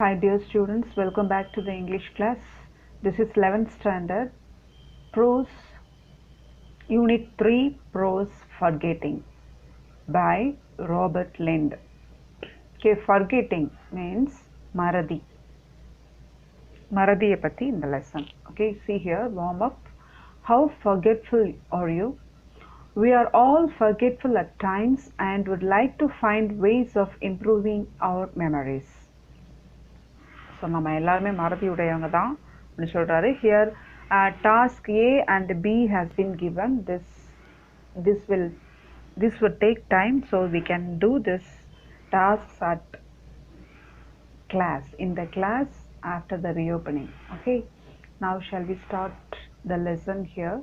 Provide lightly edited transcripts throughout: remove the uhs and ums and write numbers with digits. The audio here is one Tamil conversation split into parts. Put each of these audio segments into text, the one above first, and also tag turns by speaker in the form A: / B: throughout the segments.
A: Hi dear students, welcome back to the English class. This is 11th standard Prose Unit 3 Prose Forgetting by Robert Lind. Okay, forgetting means Maradi. Maradiye patti in the lesson. Okay, see here, warm up. How forgetful are you? We are all forgetful at times and would like to find ways of improving our memories. So நம்ம எல்லாருமே மறதி உடையவங்க தான் அப்படின்னு சொல்கிறாரு here task A and B has been given this will take time, so we can do this tasks at class, in the class after the reopening. Okay, now shall we start the lesson here?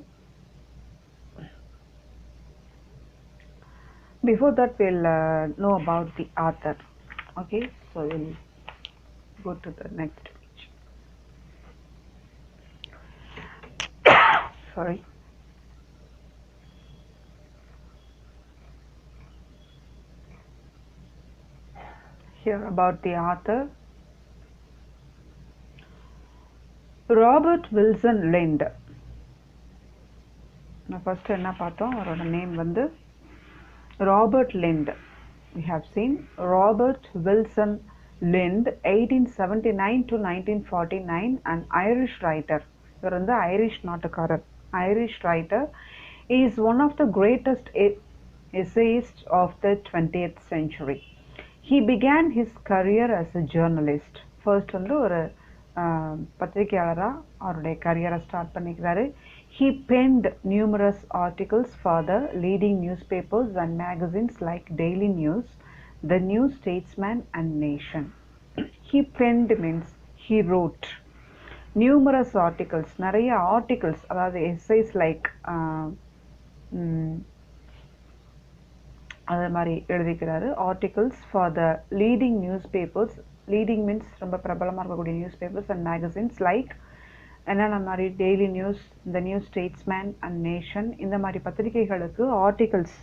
A: Before that, we'll know about the author. Okay, so we'll go to the next page. Sorry. Here about the author. Robert Wilson Lind. நான் ஃபர்ஸ்ட் என்ன பார்த்தோம், அவரோட நேம் வந்து Robert Lind. We have seen Robert Wilson Lind, 1879 to 1949, an Irish writer. இவர் வந்து Irish நாட்டுக்காரர், Irish writer. He is one of the greatest essayists of the 20th century. He began his career as a journalist. First வந்து ஒரு பத்திரிகையாளராக அவருடைய கரியரை ஸ்டார்ட் பண்ணிக்கிறாரு. He penned numerous articles for the leading newspapers and magazines like Daily News, The New Statesman and Nation. He penned means he wrote numerous articles, நிறைய articles, அதாவது essays like அது மாதிரி எழுதிக்கிறாரு. Articles for the leading news papers, leading means ரொம்ப பிரபலமாக இருக்கக்கூடிய news papers and magazines like என்னென்ன மாதிரி daily news, the new statesman and nation, இந்த மாதிரி பத்திரிகைகளுக்கு ஆர்டிகல்ஸ்,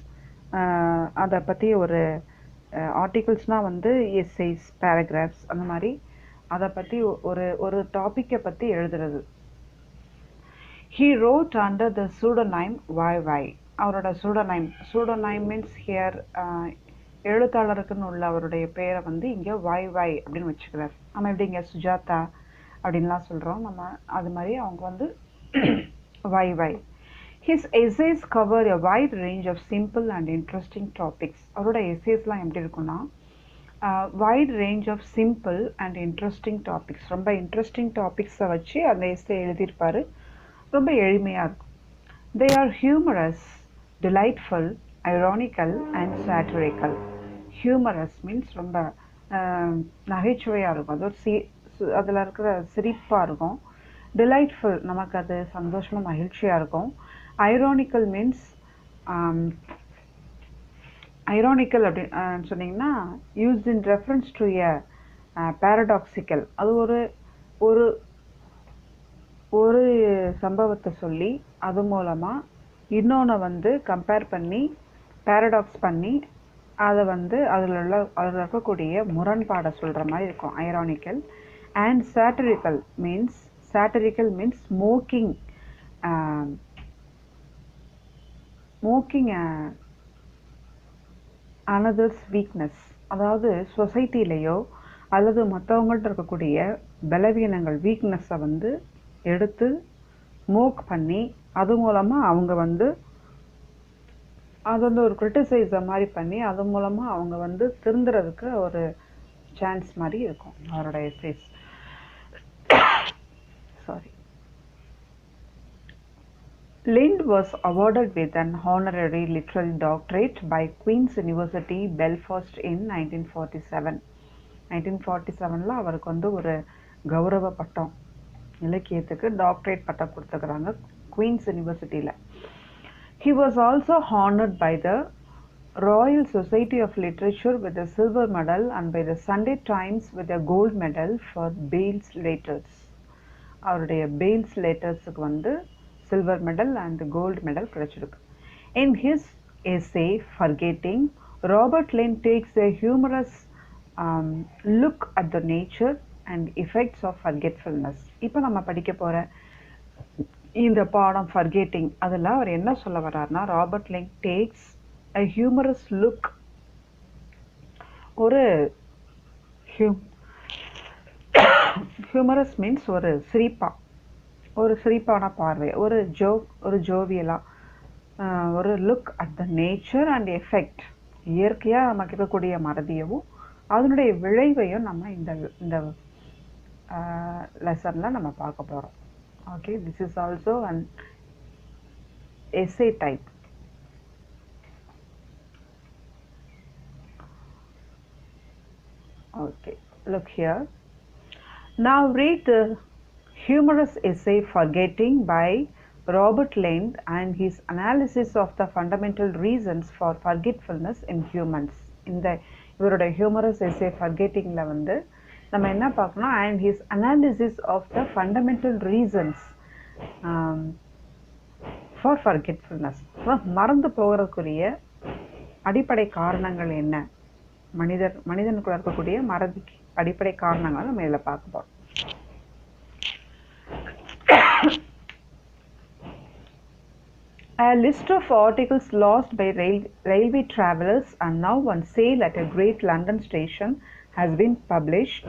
A: அதை பற்றி ஒரு ஆர்டிகல்ஸ்னால் வந்து எஸ்ஐஸ், பேராகிராஃப்ஸ், அந்த மாதிரி அதை பற்றி ஒரு டாப்பிக்கை பற்றி எழுதுறது. He wrote under the pseudonym YY. அவரோட சூடோனைம் மீன்ஸ் ஹியர் எழுத்தாளருக்குன்னு உள்ள அவருடைய பேரை வந்து இங்கே YY அப்படின்னு வச்சுக்கிறார். நம்ம எப்படி இங்கே சுஜாதா அப்படின்லாம் சொல்கிறோம், நம்ம அது மாதிரி அவங்க வந்து YY. His essays cover a wide range of simple and interesting topics. அவரோட எஸ்ஸேஸ்லாம் எப்படி இருக்குன்னா, wide range of simple and interesting topics, ரொம்ப இன்ட்ரெஸ்டிங் டாபிக்ஸை வச்சு அந்த எஸ்ஸே எழுதியிருப்பார். ரொம்ப எளிமையாக இருக்கும். They are humorous, delightful, ironical and satirical. Humorous means ரொம்ப நகைச்சுவையாக இருக்கும், அது ஒரு அதில் இருக்கிற சிரிப்பாக இருக்கும். Delightful, நமக்கு அது சந்தோஷமாக மகிழ்ச்சியாக இருக்கும். Ironical means ironical அப்படின்னு சொன்னீங்கன்னா used in reference to a paradoxical, அது ஒரு ஒரு சம்பவத்தை சொல்லி அது மூலமாக இன்னொன்று வந்து கம்பேர் பண்ணி பேரடாக்ஸ் பண்ணி அதை வந்து அதில் இருக்கக்கூடிய முரண்பாடை சொல்கிற மாதிரி இருக்கும் ironical. And satirical means mocking another's weakness, அதாவது சொசைட்டிலேயோ அல்லது மற்றவங்கள்ட்ட இருக்கக்கூடிய பலவீனங்கள், வீக்னஸை வந்து எடுத்து மோக் பண்ணி அது மூலமாக அவங்க வந்து அது வந்து ஒரு கிரிட்டிசைஸை மாதிரி பண்ணி அது மூலமாக அவங்க வந்து திருந்துறதுக்கு ஒரு சான்ஸ் மாதிரி இருக்கும் அவரோட essays. Sorry. Lind was awarded with an honorary literary doctorate by Queen's University, Belfast in 1947. 1947 அவருக்கு வந்து ஒரு கௌரவ பட்டம், இலக்கியத்துக்கு டாக்டரேட் பட்டம் கொடுத்துக்கிறாங்க குவீன்ஸ் யூனிவர்சிட்டியில். He was also honored by the Royal Society of Literature with a silver medal and by the Sunday Times with a gold medal for Bales Letters. அவருடைய பேல்ஸ் லெட்டர்ஸுக்கு வந்து silver medal and gold medal கிடைச்சிருக்கு. In his essay Forgetting, Robert Lind takes a humorous look at the nature and effects of forgetfulness. இப்போ நம்ம படிக்க போற இந்த பாடம் forgetting அதில் அவர் என்ன சொல்ல வர்றாருன்னா, Robert Lynd takes a humorous look, ஒரு ஹியூமரஸ் மீன்ஸ் ஒரு சிரிப்பான பார்வை, ஒரு ஜோவியலா ஒரு look at the nature and effect, இயற்கையாக நமக்கு இருக்கக்கூடிய மறதியவும் அதனுடைய விளைவையும் நம்ம இந்த லெசனில் நம்ம பார்க்க போகிறோம். Okay, this is also an essay type. Okay, look here. Now read the humorous essay Forgetting by Robert Lane and his analysis of the fundamental reasons for forgetfulness in humans. இந்த இவரோட humorous essay Forgettingல வந்து நம்ம என்ன பார்க்கணும், and his analysis of the fundamental reasons for forgetfulness. மறந்து போகிறதுக்குரிய அடிப்படை காரணங்கள் என்ன, மனிதனுக்குள்ள இருக்கக்கூடிய மறதிக்கு அடிப்படை காரணங்கள் நம்ம இதில் பார்க்க போறோம். A list of articles lost by railway travelers and now on sale at a great London station has been published,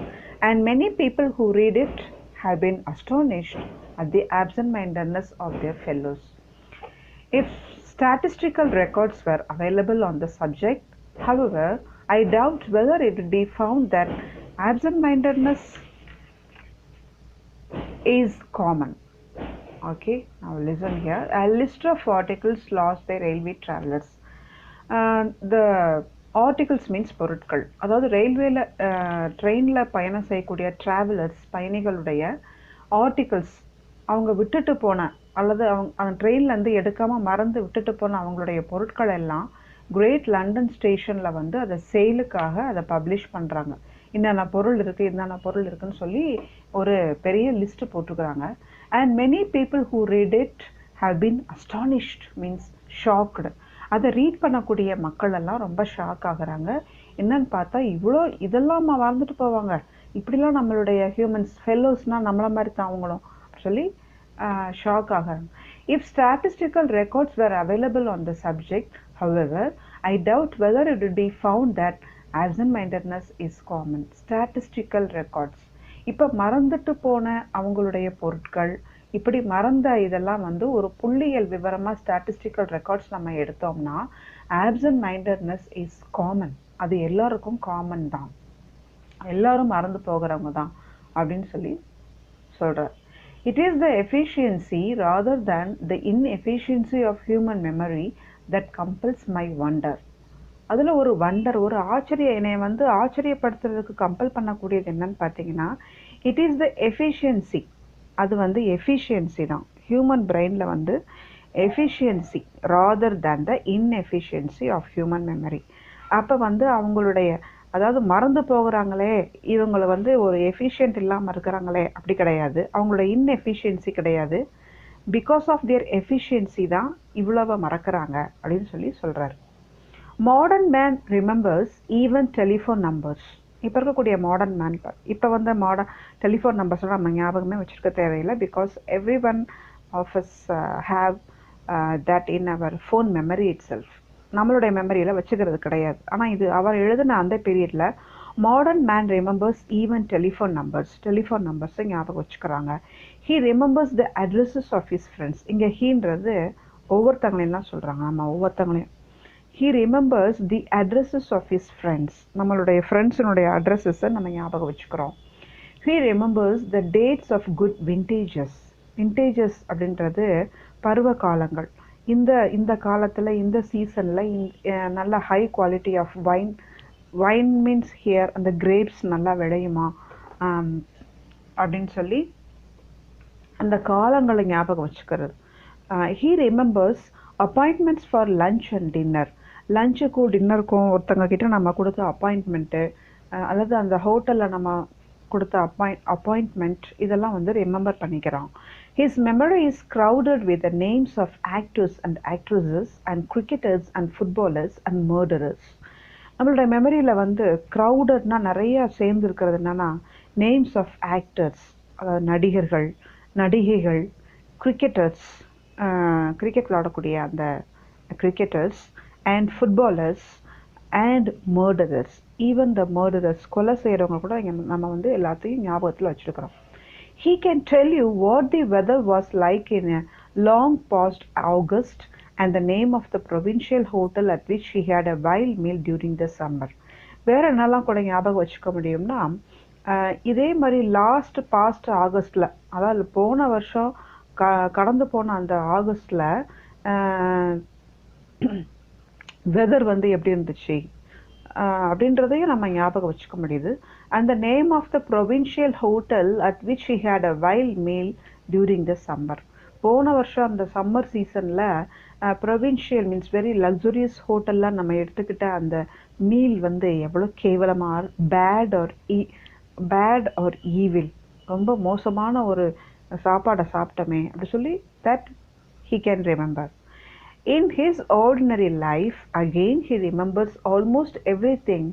A: and many people who read it have been astonished at the absent-mindedness of their fellows. If statistical records were available on the subject, however, I doubt whether it would be found that absent-mindedness is common. Okay, now listen here. A list of articles lost by railway travelers. The articles means பொருட்கள், அதாவது ரயில்வேல ட்ரெயினில் பயணம் செய்யக்கூடிய ட்ராவலர்ஸ் பயணிகளுடைய ஆர்டிகல்ஸ், அவங்க விட்டுட்டு போன அல்லது அவங்க ட்ரெயின்லேருந்து எடுக்காமல் மறந்து விட்டுட்டு போன அவங்களுடைய பொருட்கள் எல்லாம் கிரேட் லண்டன் ஸ்டேஷனில் வந்து அதை சேலுக்காக அதை பப்ளிஷ் பண்ணுறாங்க. என்னென்ன பொருள் இருக்குன்னு சொல்லி ஒரு பெரிய லிஸ்ட் போட்டுக்கிறாங்க. And many people who read it have been astonished means shocked. அதை ரீட் பண்ணக்கூடிய மக்கள் எல்லாம் ரொம்ப ஷாக் ஆகுறாங்க. என்னன்னு பார்த்தா இதெல்லாம் வாழ்ந்துட்டு போவாங்க, இப்படிலாம் நம்மளுடைய ஹியூமன்ஸ் ஃபெல்லோஸ்னால் நம்மளை மாதிரி தான் அவங்களும் சொல்லி ஷாக் ஆகுறாங்க. If statistical records were available on the subject, however, I doubt whether it would be found that absent-mindedness is common. Statistical records, இப்போ மறந்துட்டு போன அவங்களுடைய பொருட்கள், இப்படி மறந்த இதெல்லாம் வந்து ஒரு புள்ளியியல் விவரமாக ஸ்டாட்டிஸ்டிக்கல் ரெக்கார்ட்ஸ் நம்ம எடுத்தோம்னா absent-mindedness is common, அது எல்லாருக்கும் காமன் தான், எல்லாரும் மறந்து போகிறவங்க தான் அப்படின்னு சொல்லி சொல்கிறார். It is the efficiency rather than the inefficiency of human memory that compels my wonder. அதில் ஒரு வண்டர், ஒரு என்னை வந்து ஆச்சரியப்படுத்துறதுக்கு கம்பல் பண்ணக்கூடியது என்னன்னு பார்த்தீங்கன்னா, இட் இஸ் த எஃபிஷியன்சி, அது வந்து எஃபிஷியன்சி தான். ஹியூமன் பிரெயினில் வந்து efficiency rather than the inefficiency of human memory. அப்போ வந்து அவங்களுடைய, அதாவது மறந்து போகிறாங்களே இவங்களை வந்து ஒரு எஃபிஷியன்ட் இல்லாமல் இருக்கிறாங்களே அப்படி கிடையாது, அவங்களோட இன்எஃபிஷியன்சி கிடையாது, பிகாஸ் ஆஃப் தியர் எஃபிஷியன்சி தான் இவ்வளவு மறக்கிறாங்க அப்படின்னு சொல்லி சொல்கிறார். Modern man remembers even telephone numbers. இப்போ இருக்கக்கூடிய மாடர்ன் மேன் இப்போ வந்து டெலிஃபோன் நம்பர்ஸ்லாம் நம்ம ஞாபகமே வச்சுருக்க தேவையில்லை, because every one of us have that in our phone memory itself. நம்மளுடைய மெமரியில் வச்சுக்கிறது கிடையாது. ஆனால் இது அவர் எழுதின அந்த பீரியடில் modern man remembers even telephone நம்பர்ஸை ஞாபகம் வச்சுக்கிறாங்க. He remembers the addresses of his friends. இங்கே ஹீன்றது ஒவ்வொருத்தங்களையும் தான் சொல்கிறாங்க, நம்ம ஒவ்வொருத்தங்களையும். He remembers the addresses of his friends, நம்மளுடைய ஃப்ரெண்ட்ஸினுடைய அட்ரஸஸை நம்ம ஞாபகம் வச்சுக்கிறோம். He remembers the dates of good vintages அப்படின்றது பருவ காலங்கள். இந்த காலத்தில் இந்த சீசனில் நல்ல high quality of wine means here அந்த கிரேப்ஸ் நல்லா விளையுமா அப்படின்னு சொல்லி அந்த காலங்களை ஞாபகம் வச்சுக்கிறது. He remembers appointments for lunch and dinner. லஞ்சுக்கும் டின்னருக்கும் ஒருத்தங்க கிட்ட நம்ம கொடுத்த அப்பாயின்மெண்ட்டு அல்லது அந்த ஹோட்டலில் நம்ம கொடுத்த அப்பாயின்மெண்ட் இதெல்லாம் வந்து ரிமெம்பர் பண்ணிக்கிறான். His memory is crowded with the names of actors and actresses and cricketers and footballers and murderers. நம்மளோட மெமரியில் வந்து க்ரௌடட்னா நிறையா சேர்ந்து இருக்கிறது என்னென்னா நேம்ஸ் ஆஃப் ஆக்டர்ஸ், நடிகர்கள், நடிகைகள், கிரிக்கெட்டர்ஸ், கிரிக்கெட் விளாடக்கூடிய அந்த cricketers, and footballers, and murderers. Even the murderers, கொலை செய்கிறவங்க கூட இங்கே நம்ம வந்து எல்லாத்தையும் ஞாபகத்தில் வச்சுருக்கிறோம். He can tell you what the weather was like in a long past August and the name of the provincial hotel at which he had a wild meal during the summer. வேற என்னெல்லாம் கூட ஞாபகம் வச்சுக்க முடியும்னா, இதே மாதிரி பாஸ்ட் ஆகஸ்ட்ல, அதாவது போன வருஷம் கடந்து போன அந்த ஆகஸ்ட்ல வெதர் வந்து எப்படி இருந்துச்சு அப்படின்றதையும் நம்ம ஞாபகம் வச்சுக்க முடியுது. And the name of the provincial hotel at which he had a wild meal during the summer. போன வருஷம் அந்த சம்மர் சீசனில் ப்ரொவின்ஷியல் மீன்ஸ் வெரி லக்ஸுரியஸ் ஹோட்டல்லாம் நம்ம எடுத்துக்கிட்ட அந்த மீல் வந்து எவ்வளோ கேவலமாக பேட் ஆர் ஈவில், ரொம்ப மோசமான ஒரு சாப்பாடை சாப்பிட்டோமே அப்படி சொல்லி that he can remember. In his ordinary life, again he remembers almost everything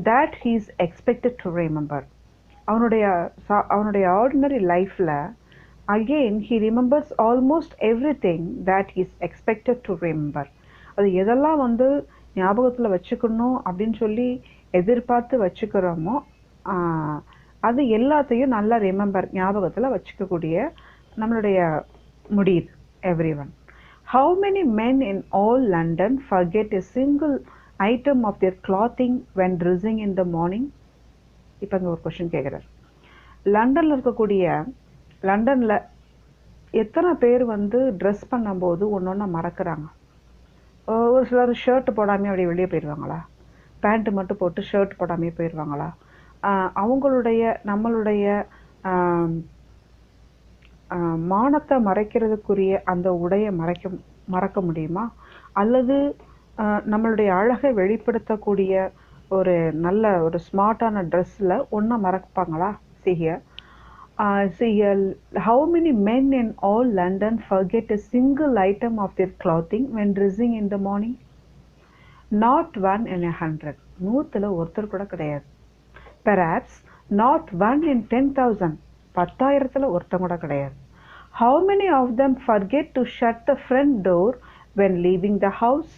A: that he is expected to remember. அவனுடைய ஆர்டினரி லைஃப்பில் again he remembers almost everything that he is expected to remember. அது எதெல்லாம் வந்து ஞாபகத்தில் வச்சுக்கணும் அப்படின்னு சொல்லி எதிர்பார்த்து வச்சுக்கிறோமோ அது எல்லாத்தையும் நல்லா ஞாபகத்தில் வச்சுக்கக்கூடிய நம்மளுடைய முடியுது everyone. How many men in all London forget a single item of their clothing when dressing in the morning? இப்போ இங்கே ஒரு கொஷின் கேட்குறார். லண்டனில் எத்தனை பேர் வந்து ட்ரெஸ் பண்ணும்போது ஒன்று ஒன்று மறக்கிறாங்க? ஒரு சிலர் ஷர்ட் போடாமல் அப்படியே வெளியே போயிடுவாங்களா? பேண்ட்டு மட்டும் போட்டு ஷர்ட் போடாமே போயிடுவாங்களா? நம்மளுடைய மானத்தை மறைக்கிறதுக்குரிய அந்த உடையை மறக்க முடியுமா? அல்லது நம்மளுடைய அழகை வெளிப்படுத்தக்கூடிய ஒரு நல்ல ஒரு ஸ்மார்ட்டான ட்ரெஸ்ஸில் ஒன்றை மறப்பாங்களா? See here, how many men in all London forget a single item of their clothing when dressing in the morning? Not one in 100. 100ல் ஒருத்தர் கூட கிடையாது. Perhaps not one in 10,000. 10,000ல் ஒருத்தர் கூட கிடையாது. How many of them forget to shut the front door when leaving the house?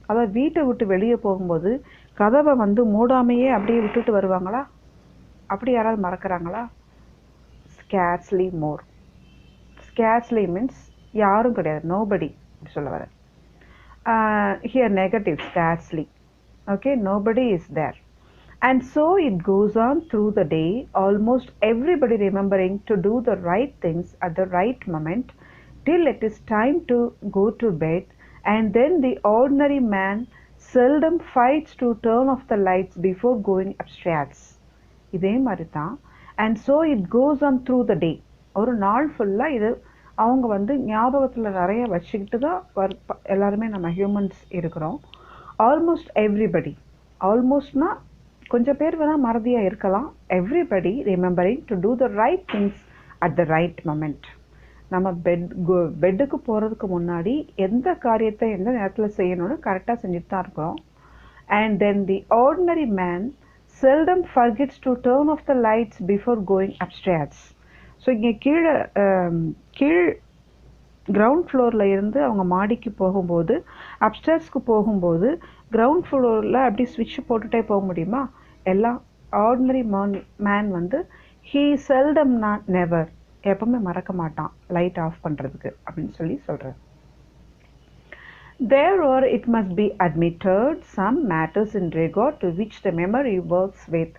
A: அதாவது வீட்டை விட்டு வெளியே போகும்போது கதவை வந்து மூடாமையே அப்படியே விட்டுட்டு வருவாங்களா? அப்படி யாராவது மறக்கிறாங்களா? Scarcely more. Scarcely means யாரும் கிடையாது, nobody சொல்ல வர. Here negative, scarcely. Okay, nobody is there. And so it goes on through the day, almost everybody remembering to do the right things at the right moment till it is time to go to bed, and then the ordinary man seldom fights to turn off the lights before going upstairs. இதே மாதிரி தான். And so it goes on through the day. ஒரு நாள் ஃபுல்லாக இது அவங்க வந்து ஞாபகத்தில் நிறைய வச்சுக்கிட்டு தான் எல்லாருமே நம்ம ஹியூமன்ஸ் இருக்கிறோம். ஆல்மோஸ்ட் எவ்ரிபடி, ஆல்மோஸ்ட்னா கொஞ்சம் பேர் வேணால் மறதியாக இருக்கலாம். Everybody remembering to do the right things at the right moment. நம்ம பெட்டுக்கு போகிறதுக்கு முன்னாடி எந்த காரியத்தை எந்த நேரத்தில் செய்யணும்னு கரெக்டாக செஞ்சுட்டு தான் இருக்கிறோம். And then the ordinary man seldom forgets to turn off the lights before going upstairs. So இங்கே கீழ் கிரவுண்ட் ஃப்ளோரில் இருந்து அவங்க மாடிக்கு போகும்போது, அப்ஸ்டேர்ஸ்க்கு போகும்போது கிரவுண்ட் ஃப்ளோரில் அப்படி ஸ்விட்ச் போட்டுகிட்டே போக முடியுமா? எல்லாம் ஆர்டினரி மேன் வந்து ஹீ செல்டம் நாட் நெவர், எப்பவுமே மறக்க மாட்டான் லைட் ஆஃப் பண்ணுறதுக்கு அப்படின்னு சொல்கிறேன். There are, it must be admitted, some matters in regard to which the memory works with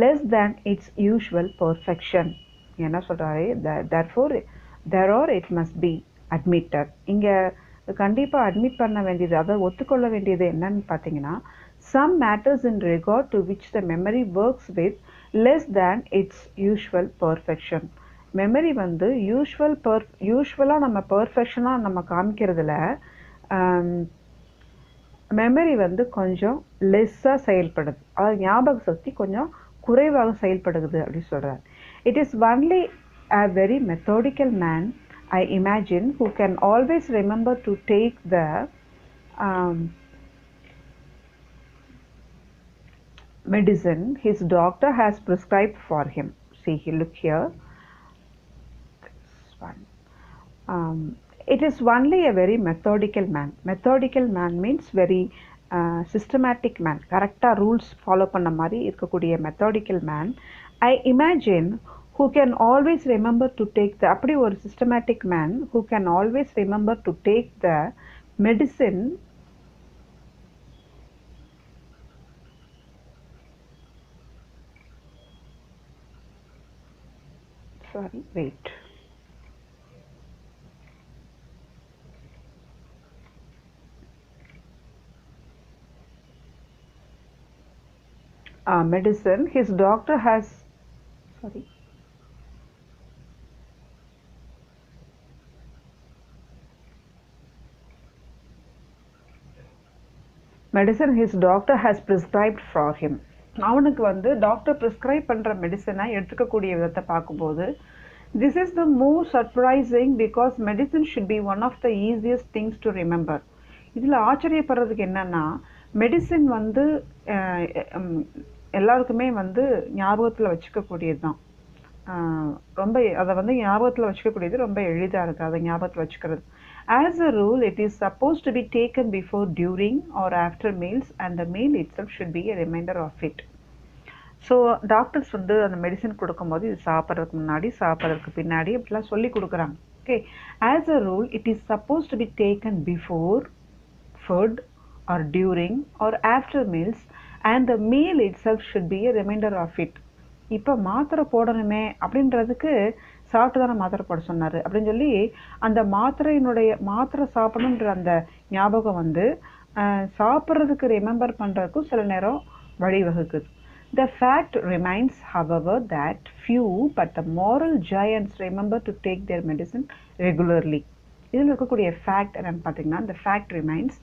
A: less than its usual perfection. என்ன சொல்கிறாரு? Therefore, there are, it must be admitted. இங்கே கண்டிப்பாக அட்மிட் பண்ண வேண்டியது, அதை ஒத்துக்கொள்ள வேண்டியது என்னன்னு பார்த்தீங்கன்னா, some matters in regard to which the memory works with less than its usual perfection. Memory வந்து யூஸ்வலாக நம்ம பர்ஃபெக்ஷனாக நம்ம காமிக்கிறதுல மெமரி வந்து கொஞ்சம் லெஸ்ஸாக செயல்படுது, அதாவது ஞாபக சக்தி கொஞ்சம் குறைவாக செயல்படுது அப்படின்னு சொல்கிறார். It is only a very methodical man, I imagine, who can always remember to take the medicine his doctor has prescribed for him. See, look here. This one. It is only a very methodical man. Methodical man means very systematic man. கரெக்டாக ரூல்ஸ் ஃபாலோ பண்ண மாதிரி இருக்கக்கூடிய methodical man. I imagine who can always remember to take the அப்படி ஒரு systematic man who can always remember to take the medicine sorry wait medicine his doctor has sorry medicine his doctor has prescribed for him. அவனுக்கு வந்து டாக்டர் ப்ரிஸ்கிரைப் பண்ணுற மெடிசனை எடுத்துக்கக்கூடிய விதத்தை பார்க்கும்போது this is the more surprising because medicine should be one of the easiest things to remember. இதில் ஆச்சரியப்படுறதுக்கு என்னன்னா மெடிசின் வந்து எல்லாருக்குமே வந்து ஞாபகத்தில் வச்சுக்கக்கூடியது தான். ரொம்ப அதை வந்து ஞாபகத்தில் வச்சுக்கக்கூடியது ரொம்ப எளிதாக இருக்குது அதை ஞாபகத்தில் வச்சுக்கிறது. As a rule, it is supposed to be taken before, during or after meals and the meal itself should be a reminder of it. So doctors வந்து அந்த மெடிசன் கொடுக்கும்போது இது சாப்பிட்றதுக்கு முன்னாடி சாப்பிட்றதுக்கு பின்னாடி அப்படிலாம் சொல்லி கொடுக்குறாங்க. Okay, as a rule it is supposed to be taken before food or during or after meals and the meal itself should be a reminder of it. இப்போ மாத்திரை போடணுமே அப்படின்றதுக்கு சாப்பிட்டு தானே மாத்திரை போட சொன்னார் அப்படின்னு சொல்லி அந்த மாத்திரை சாப்பிடணுன்ற அந்த ஞாபகம் வந்து சாப்பிட்றதுக்கு ரிமெம்பர் பண்ணுறதுக்கும் சில நேரம் வழிவகுக்குது. The fact remains, however, that few but the moral giants remember to take their medicine regularly. இதில் இருக்கக்கூடிய ஃபேக்ட் என்னன்னு பார்த்தீங்கன்னா the fact remains,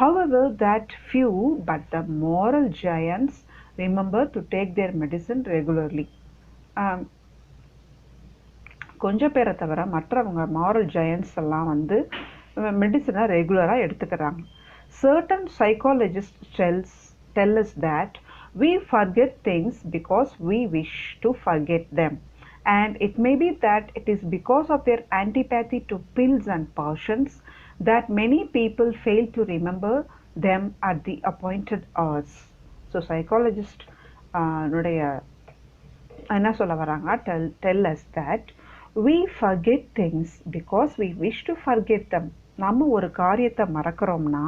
A: however, that few but the moral giants remember to take their medicine regularly. கொஞ்சம் பேரை தவிர மற்றவங்க மாரல் ஜெயன்ட்ஸ் எல்லாம் வந்து மெடிசனை ரெகுலராக எடுத்துக்கிறாங்க. Certain psychologists tell us that we forget things because we wish to forget them, and it may be that it is because of their antipathy to pills and potions that many people fail to remember them at the appointed hours. So psychologists என்ன சொல்ல வராங்க, tell us that we forget things because we wish to forget them. நம்ம ஒரு காரியத்தை மறக்கிறோம்னா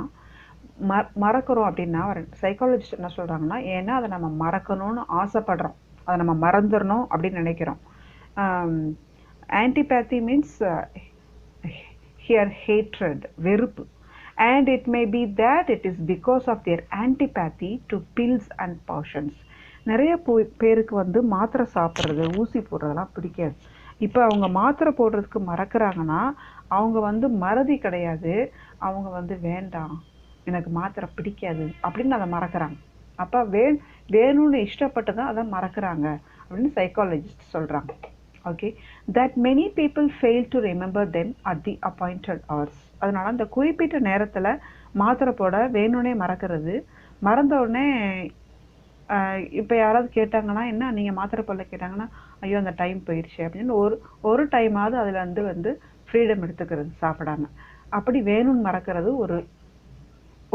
A: மறக்கிறோம் அப்படின்னா சைக்காலஜிஸ்ட் என்ன சொல்கிறாங்கன்னா, ஏன்னா அதை நம்ம மறக்கணும்னு ஆசைப்படுறோம், அதை நம்ம மறந்துடணும் அப்படின்னு நினைக்கிறோம். ஆன்டிபேத்தி மீன்ஸ் ஹியர் ஹேட்ரட், வெறுப்பு. And it may be that it is because of their antipathy to pills and passions. நிறைய பேருக்கு வந்து மாத்திரை சாப்பிட்றது, ஊசி போடுறதெல்லாம் பிடிக்காது. இப்போ அவங்க மாத்திரை போடுறதுக்கு மறக்கிறாங்கன்னா அவங்க வந்து மறதி கிடையாது, அவங்க வந்து வேண்டாம் எனக்கு மாத்திரை பிடிக்காது அப்படின்னு அதை மறக்கிறாங்க. அப்போ வேணும்னு இஷ்டப்பட்டு தான் அதை மறக்கிறாங்க அப்படின்னு சைக்காலஜிஸ்ட் சொல்கிறாங்க. Okay, that many people fail to remember them at the appointed hours. அதனால் அந்த குறிப்பிட்ட நேரத்தில் மாத்திரை போட வேணும்னே மறக்கிறது. மறந்த உடனே இப்போ யாராவது கேட்டாங்கன்னா, என்ன நீங்கள் மாத்திரை போடல கேட்டாங்கன்னா, ஐயோ அந்த டைம் போயிடுச்சு அப்படின்னு ஒரு டைமாவது அதில் வந்து ஃப்ரீடம் எடுத்துக்கிறது சாப்பிடாம. அப்படி வேணும்னு மறக்கிறது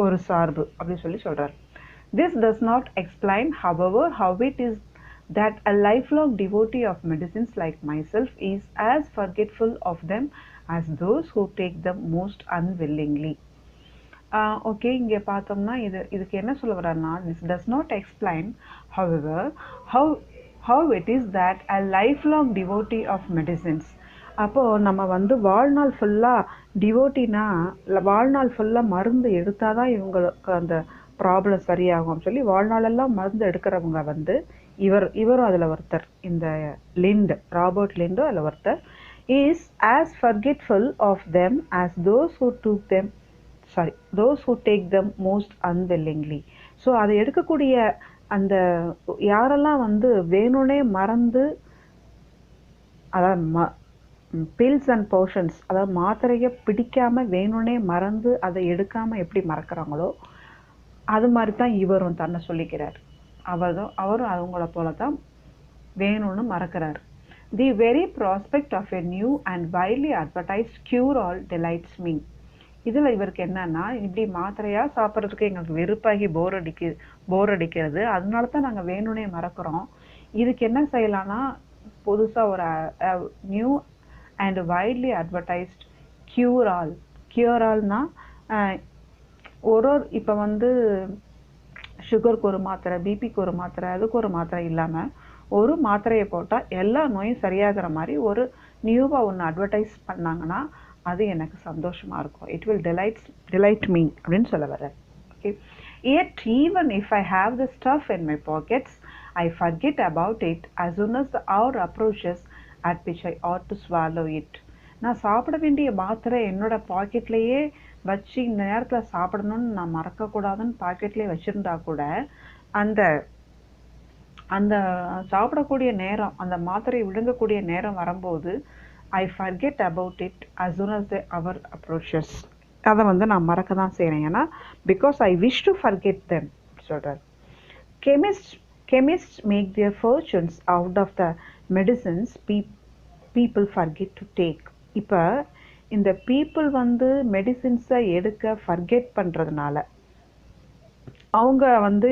A: ஒரு சார்பு அப்படி சொல்கிறார். This does not explain, however, how it is that a lifelong devotee of medicines like myself is as forgetful of them as those who take them most unwillingly. Okay, இங்கே பார்த்தோம்னா இதுக்கு என்ன சொல்ல வர்றாருன்னா, this does not explain, however, how it is that a lifelong devotee of medicines. அப்போது நம்ம வந்து வாழ்நாள் ஃபுல்லாக டிவோட்டினா வாழ்நாள் ஃபுல்லாக மருந்து எடுத்தால் தான் இவங்களுக்கு அந்த ப்ராப்ளம் சரியாகும் சொல்லி வாழ்நாளெல்லாம் மருந்து எடுக்கிறவங்க வந்து இவரும் அதில் ஒருத்தர். இந்த ராபர்ட் லிண்டோ அதில் ஒருத்தர். Is as forgetful of them as those who take them most unwillingly. So அதை எடுக்கக்கூடிய அந்த யாரெல்லாம் வந்து வேணும்னே மறந்து, அதாவது பில்ஸ் அண்ட் போர்ஷன்ஸ், அதாவது மாத்திரையை பிடிக்காமல் வேணும்னே மறந்து அதை எடுக்காமல் எப்படி மறக்கிறாங்களோ அது மாதிரி தான் இவரும் தன்னை சொல்லிக்கிறார். அவரும் அவங்கள போல தான் வேணும்னு மறக்கிறார். The very prospect of a new and widely advertised cure-all delights me. இதில் இவருக்கு என்னன்னா, இப்படி மாத்திரையாக சாப்பிட்றதுக்கு எங்களுக்கு வெறுப்பாகி போர் அடிக்கிறது, அதனால தான் நாங்கள் வேணும்னே மறக்கிறோம். இதுக்கு என்ன செய்யலாம்னா, புதுசாக ஒரு நியூ அண்ட் வைட்லி அட்வர்டைஸ்ட் கியூரால்னா இப்போ வந்து சுகருக்கு ஒரு மாத்திரை, பிபிக்கு ஒரு மாத்திரை, அதுக்கு ஒரு மாத்திரை இல்லாமல் ஒரு மாத்திரையை போட்டால் எல்லா நோயும் சரியாகிற மாதிரி ஒரு நியூவாக ஒன்று அட்வர்டைஸ் பண்ணாங்கன்னா அது எனக்கு சந்தோஷமாக இருக்கும். இட் வில் delight me அப்படின்னு சொல்ல வரேன். Okay, yet even if I have the stuff in my pockets, I forget about it as soon as the hour approaches at which I ought to swallow it. நான் சாப்பிட வேண்டிய மாத்திரை என்னோட பாக்கெட்லேயே வச்சு இந்த நேரத்தில் சாப்பிடணும்னு நான் மறக்கக்கூடாதுன்னு பாக்கெட்லேயே வச்சுருந்தா கூட அந்த அந்த சாப்பிடக்கூடிய நேரம், அந்த மாத்திரையை விழுங்கக்கூடிய நேரம் வரும்போது I forget about it as soon as the hour approaches. அதை வந்து நான் மறக்க தான் செய்கிறேன். ஏன்னா because I wish to forget them சொல்கிறார். Chemists make their fortunes out of the medicines people forget to take. இப்போ இந்த people வந்து மெடிசின்ஸை எடுக்க ஃபர்கெட் பண்ணுறதுனால அவங்க வந்து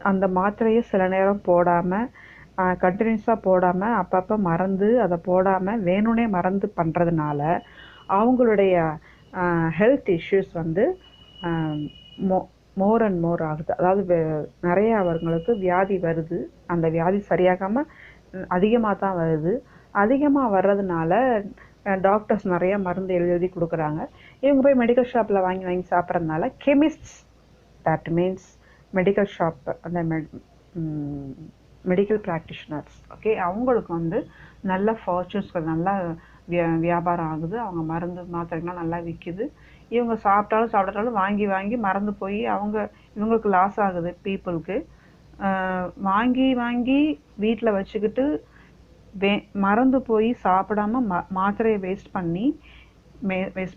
A: அந்த மாத்திரையை சில நேரம் போடாமல் கண்டினியூஸாக போடாமல் அப்பப்போ மறந்து அதை போடாமல் வேணும்னே மறந்து பண்ணுறதுனால அவங்களுடைய ஹெல்த் இஷ்யூஸ் வந்து மோர் அண்ட் மோர் ஆகுது. அதாவது நிறைய அவங்களுக்கு வியாதி வருது, அந்த வியாதி சரியாகாமல் அதிகமாக தான் வருது. அதிகமாக வர்றதுனால டாக்டர்ஸ் நிறையா மருந்து எழுதி கொடுக்குறாங்க. இவங்க போய் மெடிக்கல் ஷாப்பில் வாங்கி சாப்பிட்றதுனால கெமிஸ்ட்ஸ், தட் மீன்ஸ் மெடிக்கல் ஷாப், அந்த மெடிக்கல் ப்ராக்டிஷனர்ஸ், ஓகே, அவங்களுக்கு வந்து நல்ல ஃபார்ச்சூன்ஸ்கள் நல்லா வியாபாரம் ஆகுது. அவங்க மருந்து மாத்திரைகள்லாம் நல்லா விற்கிது. இவங்க சாப்பிட்டாலும் வாங்கி மறந்து போய் இவங்களுக்கு லாஸ் ஆகுது. பீப்புளுக்கு வாங்கி வீட்டில் வச்சுக்கிட்டு மறந்து போய் சாப்பிடாம மாத்திரையை வேஸ்ட்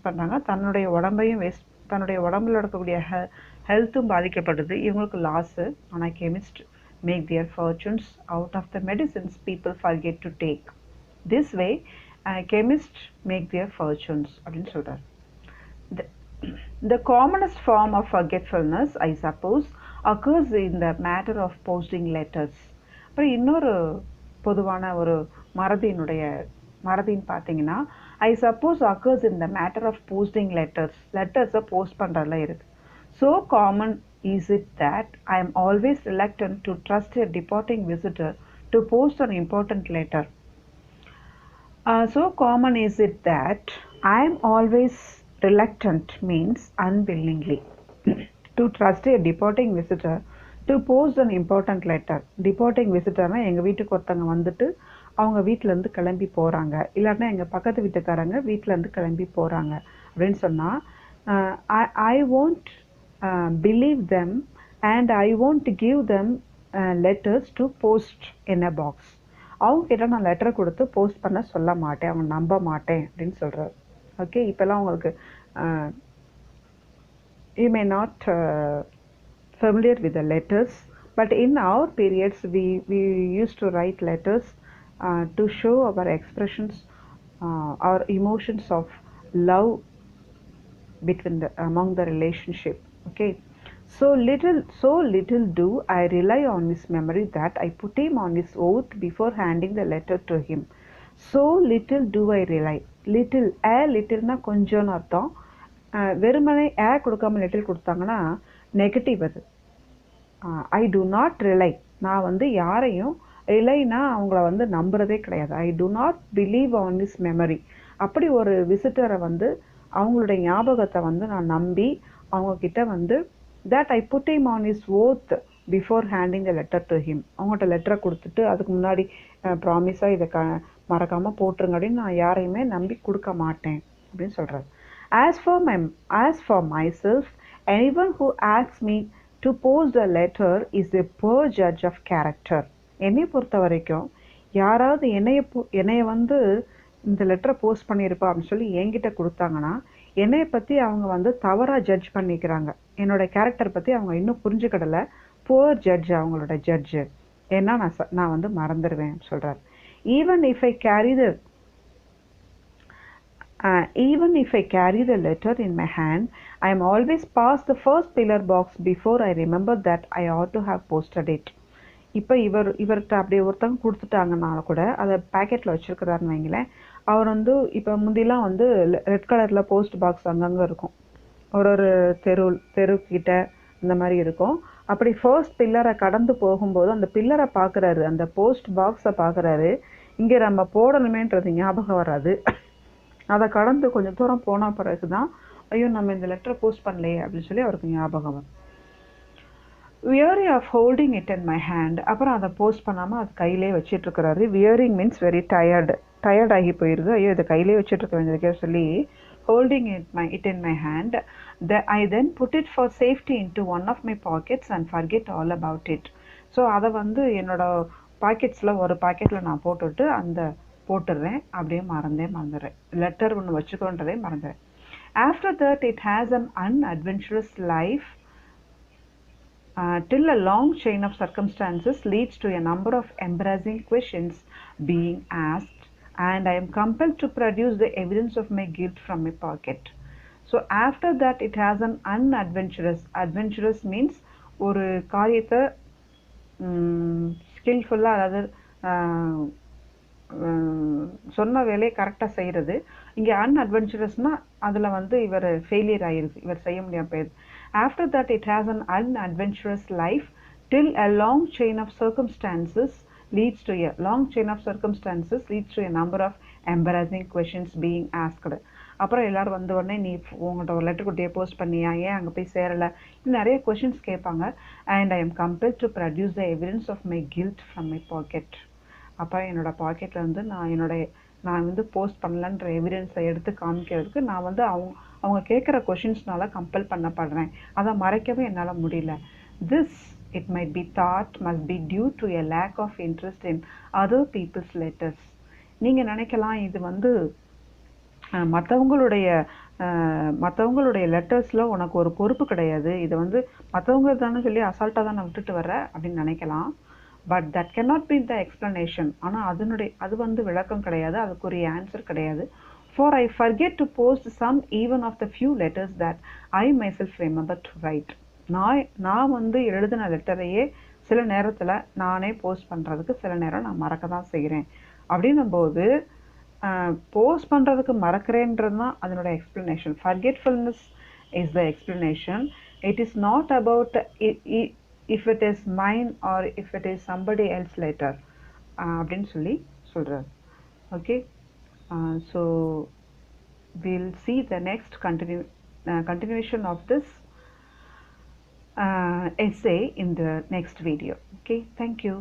A: பண்ணுறாங்க. தன்னுடைய உடம்புல இருக்கக்கூடிய ஹெல்த்தும் பாதிக்கப்படுது. இவங்களுக்கு லாஸு. ஆனால் chemist make their fortunes out of the medicines people forget to take. This way, chemists make their fortunes. அப்படின்னு சொல்றார். The commonest form of forgetfulness, I suppose, occurs in the matter of posting letters. அப்புறம் இன்னொரு பொதுவான ஒரு மறதின்னு பார்த்தீங்கன்னா, I suppose occurs in the matter of posting letters. லெட்டர்ஸை போஸ்ட் பண்ணுறதுல இருக்கு. So common is it that I am always reluctant to trust a departing visitor to post an important letter. So common is it that I am always reluctant means unwillingly to trust a departing visitor to post an important letter. Departing visitorனா எங்கள் வீட்டுக்கு ஒருத்தவங்க வந்துட்டு அவங்க வீட்டிலேருந்து கிளம்பி போகிறாங்க, இல்லாட்டினா எங்கள் பக்கத்து வீட்டுக்காரங்க வீட்டிலேருந்து கிளம்பி போகிறாங்க அப்படின்னு சொன்னால் I won't believe them and I won't give them letters to post in a box. அவங்ககிட்ட நான் லெட்டர் கொடுத்து போஸ்ட் பண்ண சொல்ல மாட்டேன், அவங்க நம்ப மாட்டேன் அப்படின்னு சொல்கிறார். ஓகே, இப்போல்லாம் உங்களுக்கு you may not familiar with the letters, but in our periods we used to write letters to show our expressions, our emotions of love among the relationship. Okay, so little do I rely on his memory that I put him on his oath before handing the letter to him. So little do I rely. littleனா கொஞ்சம்னு அர்த்தம். வெறுமனே கொடுக்காம லிட்டில் கொடுத்தாங்கன்னா நெகட்டிவ் அது. ஐ do not rely, நான் வந்து யாரையும் ரிலைனா அவங்கள வந்து நம்புறதே கிடையாது. ஐ do not believe on his memory. அப்படி ஒரு விசிட்டரை வந்து அவங்களுடைய ஞாபகத்தை வந்து நான் நம்பி அவங்கக்கிட்ட வந்து that I put him on his oath before handing the letter to him. அவங்கள்ட்ட லெட்டரை கொடுத்துட்டு அதுக்கு முன்னாடி ப்ராமிஸாக இதை மறக்காமல் போட்டுருங்க அப்படின்னு நான் யாரையுமே நம்பி கொடுக்க மாட்டேன் அப்படின்னு சொல்கிறார். As for myself, anyone who asks me to post a letter is a poor judge of character. என்னை பொறுத்த வரைக்கும் யாராவது என்னைய வந்து இந்த லெட்டரை போஸ்ட் பண்ணியிருப்பா அப்படின்னு சொல்லி என்கிட்ட கொடுத்தாங்கன்னா என்னையை பற்றி அவங்க வந்து தவறாக ஜட்ஜ் பண்ணிக்கிறாங்க. என்னோட கேரக்டர் பற்றி அவங்க இன்னும் புரிஞ்சுக்கிடலை. புவர் ஜட்ஜ் அவங்களோட ஜட்ஜு. ஏன்னா நான் வந்து மறந்துடுவேன் சொல்கிறார். Even if I carry the even if I carry the letter in my hand, I am always past the first pillar box before I remember that I ought to have posted it. இப்போ இவர்கிட்ட அப்படியே ஒருத்தவங்க கொடுத்துட்டாங்கன்னா கூட அதை பேக்கெட்டில் வச்சுருக்கிறாருன்னு வைங்களேன். அவர் வந்து இப்போ முந்திலாம் வந்து ரெட் கலரில் போஸ்ட் பாக்ஸ் அங்கங்கே இருக்கும், ஒரு தெருக்கிட்ட இந்த மாதிரி இருக்கும். அப்படி ஃபர்ஸ்ட் பில்லரை கடந்து போகும்போது அந்த பில்லரை பார்க்குறாரு, அந்த போஸ்ட் பாக்ஸை பார்க்குறாரு. இங்கே நம்ம போடணுமேன்றது ஞாபகம் வராது. அதை கடந்து கொஞ்சம் தூரம் போன பிறகு தான் ஐயோ நம்ம இந்த லெட்டரை போஸ்ட் பண்ணலையே அப்படின்னு சொல்லி அவருக்கு ஞாபகம் வரும். Weary of holding it in my hand. அப்புறம் அதை போஸ்ட் பண்ணாமல் அது கையிலே வச்சிட்ருக்கிறாரு. வியரிங் மீன்ஸ் வெரி டயர்ட் ஆகி போயிடுது. ஐயோ இதை கையிலே வச்சிட்ருக்க வேண்டியிருக்கே சொல்லி holding it in my hand. I then put it for safety into one of my pockets and forget all about it. So அதை வந்து என்னோட பாக்கெட்ஸில் ஒரு பாக்கெட்டில் நான் போட்டுடுறேன், அப்படியே மறந்துடுறேன். லெட்டர் ஒன்று வச்சுக்கோன்றதே மறந்துடுறேன். After that it has an unadventurous life till a long chain of circumstances leads to a number of embarrassing questions being asked, and I am compelled to produce the evidence of my guilt from my pocket. So after that it has an adventurous means ஒரு காரியத்தை ஸ்கில்ஃபுல்லாக, அதாவது சொன்ன வேலையை கரெக்டாக செய்கிறது. இங்கே அன்அட்வென்ச்சரஸ்னால் அதில் வந்து இவர் ஃபெயிலியர் ஆகிருக்கு, இவர் செய்ய முடியாமல் போயிடுது. After that it has an unadventurous life till a long chain of circumstances leads to a number of embarrassing questions being asked. அப்புறம் எல்லோரும் வந்த உடனே நீ உங்கள்கிட்ட ஒரு லெட்டர் கொடுத்தே போஸ்ட் பண்ணியா, ஏன் அங்கே போய் சேரலை, நிறைய கொஷின்ஸ் கேட்பாங்க. And I am compelled to produce the evidence of my guilt from my pocket. அப்போ என்னோடய பாக்கெட்டில் வந்து நான் வந்து போஸ்ட் பண்ணலன்ற எவிடன்ஸை எடுத்து காமிக்கிறதுக்கு நான் வந்து அவங்க கேட்குற கொஷின்ஸ்னால கம்பல் பண்ணப்படுறேன், அதை மறைக்கவே என்னால் முடியல. This it might be thought must be due to a lack of interest in other people's letters. நீங்கள் நினைக்கலாம் இது வந்து மற்றவங்களுடைய லெட்டர்ஸில் உனக்கு ஒரு பொறுப்பு கிடையாது, இதை வந்து மற்றவங்க தானே சொல்லி அசால்ட்டாக தான் நான் விட்டுட்டு வர்றேன் அப்படின்னு நினைக்கலாம். But that cannot be the explanation. ஆனால் அது வந்து விளக்கம் கிடையாது, அதுக்குரிய ஆன்சர் கிடையாது. For I forget to post some even of the few letters that I myself remember to write. நான் வந்து எழுதின லெட்டரையே சில நேரத்தில் நானே போஸ்ட் பண்ணுறதுக்கு சில நேரம் நான் மறக்க தான் செய்கிறேன். அப்படின்னும் போது போஸ்ட் பண்ணுறதுக்கு மறக்கிறேன்றது தான் அதனோட explanation. Forgetfulness is the explanation. It is not about if it is mine or if it is somebody else letter அப்படின்னு சொல்கிறார். Okay, so we'll see the next continuation of this essay in the next video. Okay, thank you.